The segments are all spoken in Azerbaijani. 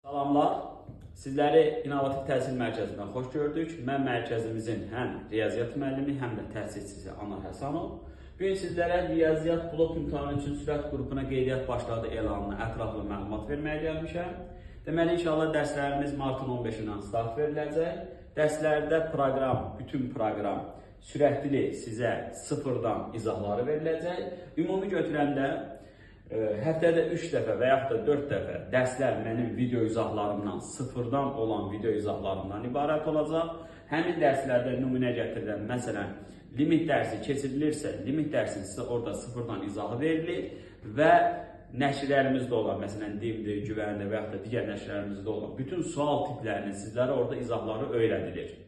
Salamlar, sizləri İnnovativ Təhsil Mərkəzindən xoş gördük. Mən mərkəzimizin həm riyaziyyat müəllimi, həm də təsisçisi Anar Həsənov. Bugün sizlərə riyaziyyat blok imtahanı üçün sürət qrupuna qeydiyyat başladı elanına ətraflı məlumat verməyə gəlmişəm. Deməli, inşallah dərslərimiz martın 15-dən start veriləcək. Dərslərdə bütün proqram sürətli sizə sıfırdan izahları veriləcək. Ümumi götürəndə həftədə 3 dəfə və yaxud da 4 dəfə dərslər mənim video izahlarımdan, sıfırdan olan video izahlarımdan ibarət olacaq. Həmin dərslərdə nümunə gətirilən, məsələn, limit dərsi keçirilirsə, limit dərsinin sizə orada sıfırdan izahı verilir və nəşrlərimizdə olan, məsələn, dildir, güvəndir və yaxud da digər nəşrlərimizdə olan bütün sual tiplərinin sizlərə orada izahları öyrədilir.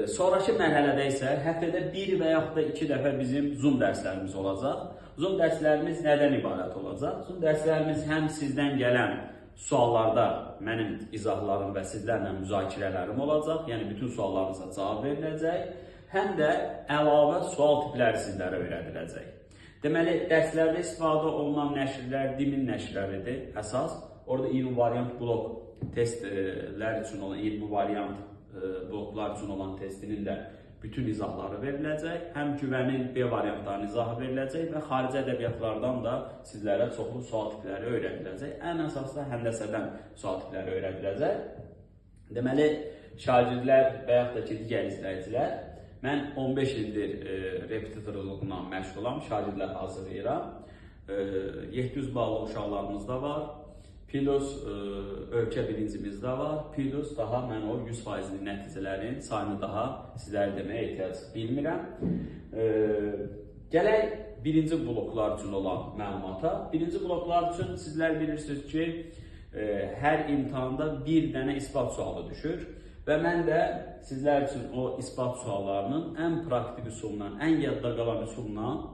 Sonraki mərhələdə isə həftədə 1 və yaxud da 2 dəfə bizim Zoom dərslərimiz olacaq. Zoom dərslərimiz nədən ibarət olacaq? Zoom dərslərimiz həm sizdən gələn suallarda mənim izahlarım və sizlərlə müzakirələrim olacaq, yəni bütün suallarınıza cavab veriləcək, həm də əlavə sual tipləri sizlərə öyrədiləcək. Deməli, dərslərdə istifadə olunan nəşrlər DİM-in nəşrləridir, əsas. Orada 20 variant blok testlər üçün olan 20 variant bloklar üçün olan testinin də bütün izahları veriləcək. Həm güvənin B variantlarının izahı veriləcək və xarici ədəbiyyatlardan da sizlərə çoxlu sual tipləri öyrədiləcək. Ən əsasda həndəsədən sual tipləri öyrədiləcək. Deməli, şagirdlər və yaxud da ki, digər izləyicilər, mən 15 ildir repetitorluqla məşğulam, şagirdlər hazırlayıram. 700 ballı uşaqlarımız da var. Plus ölkə birincimiz də var. Plus daha mən o 100%'li nəticələrin sayını daha sizlərə deməyə ehtiyac bilmirəm. Gələk birinci bloklar üçün olan məlumata. Birinci bloklar üçün sizlər bilirsiniz ki, hər imtahanda bir dənə isbat sualı düşür. Və mən də sizlər üçün o isbat suallarının ən praktik üsulundan, ən yadda qalan üsulundan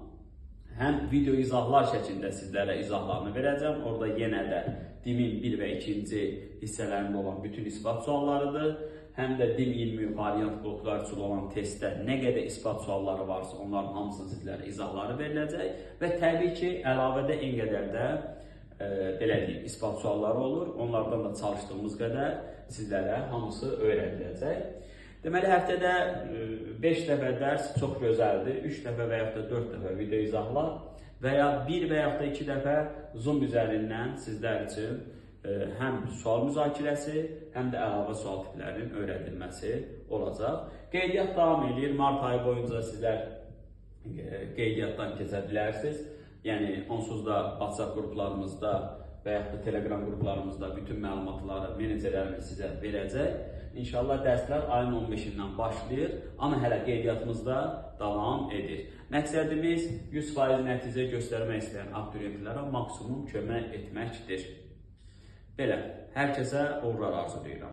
həm video izahlar şəklində sizlərə izahlarını verəcəm. Orada yenə də DİM-in 1 və 2-ci hissələrində olan bütün isbat suallarıdır. Həm də DİM 20 variant bloklar üçün olan testdə nə qədər isbat sualları varsa, onların hamısının sizlərə izahları veriləcək. Və təbii ki, əlavədə en qədər də belə deyim, isbat sualları olur. Onlardan da çalışdığımız qədər sizlərə hamısı öyrədiləcək. Deməli, həftədə 5 dəfə dərs çox gözəldir. 3 dəfə və yaxud da 4 dəfə video izahlar və ya 1 və yaxud da 2 dəfə Zoom üzərindən sizlər üçün həm sual müzakirəsi, həm də əlavə sual tiplərinin öyrədilməsi olacaq. Qeydiyyat davam edir. Mart ayı boyunca sizlər qeydiyyatdan keçə bilərsiniz. Yəni, onsuz da WhatsApp qruplarımızda və yaxud da Telegram qruplarımızda bütün məlumatları menecerlərimiz sizə verəcək. İnşallah dərslər ayın 15-dən başlayır, amma hələ qeydiyyatımızda davam edir. Məqsədimiz 100% nəticə göstərmək istəyən abituriyentlərə maksimum kömək etməkdir. Belə, hər kəsə uğurlar arzulayıram.